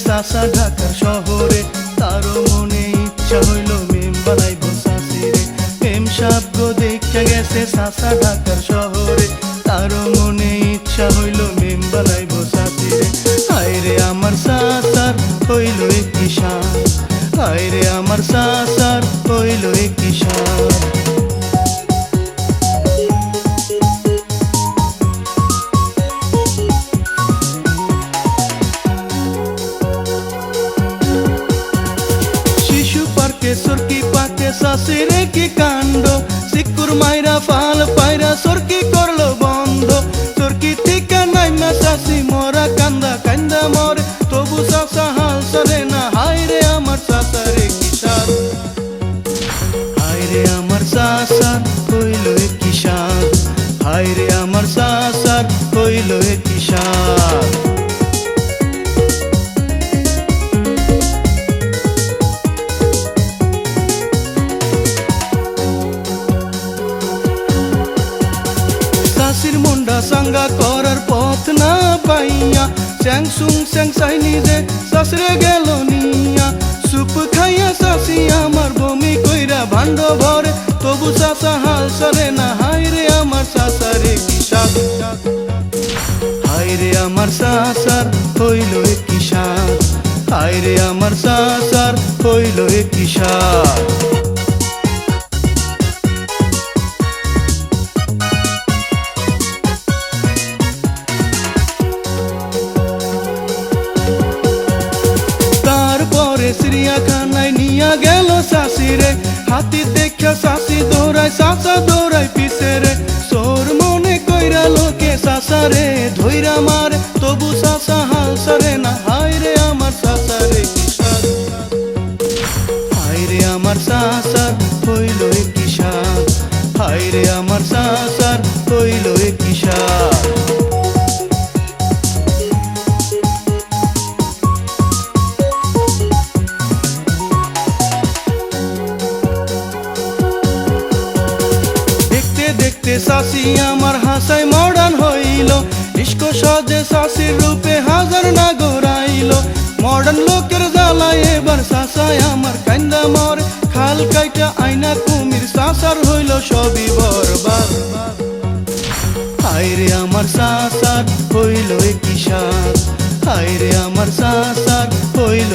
চাচা ঢাকার শহরে, তারও মনে ইচ্ছা হইল মেম বানাইব শাশিরে। মেম সাহেব গো দেখা গেছে চাচা ঢাকার শহরে, তারও মনে ইচ্ছা হইল মেম বানাইব শাশিরে। হায়রে আমার চাচার হইল একটি সার, হায়রে আমার চাচার হইল একটি সার। সরকি পাকে শাশিরে কি কাণ্ড, সিকুর মাইরা ফাল পাইরা সরকি করলো বন্ধ। সরকি থেকে নাইমা শাশি মরা কান্দা কান্দা মরে, তবু চাচা হাল সরে না। হায়রে আমার চাচারে কি সার, হায়রে আমার চাচার হইল কি সার, হায়রে আমার চাচার হইল কি সার। শাশির মুন্ডা সাঙ্গা করার পথ না পাইয়া, স্যাং সুং স্যাং সাই নিজে শাশিরে গেল নিয়া। সুপ খাইয়া শাশি আমার বমি কইরা ভাণ্ড ভরে, তবু চাচা হাল সরে না। হায়রে আমার চাচারে কি সার, হায়রে আমার চাচার হইল কি সার, হায়রে আমার চাচার হইল কি সার। চিড়িয়াখানায় নিয়া গেল শাশিরে, হাতি দেখা শাশি দৌড়ায় চাচা দৌড়ায় পিছে রে। সোর মনে কইরা লোকে চাচারে ধইরা মারে, তবু চাচা হাল সরে না। হায়রে আমার চাচারে কি সার, হায়রে আমার চাচার হইল কি সার, হায়রে আমার চাচার হইল কি সার। দেখতে শাশি আমার হাসায় মডার্ন হইল, ইস্কো সজে শাশির রূপে হাজার না গড়াইল। মডার্ন লোকের জ্বালায় এবার চাচায় আমার কান্দা মরে, খাল কাইটা আইনা কুমির চাচার হইল সবই বরবাদ। হায়রে আমার চাচার হইল কি সার, হায়রে আমার চাচার হইল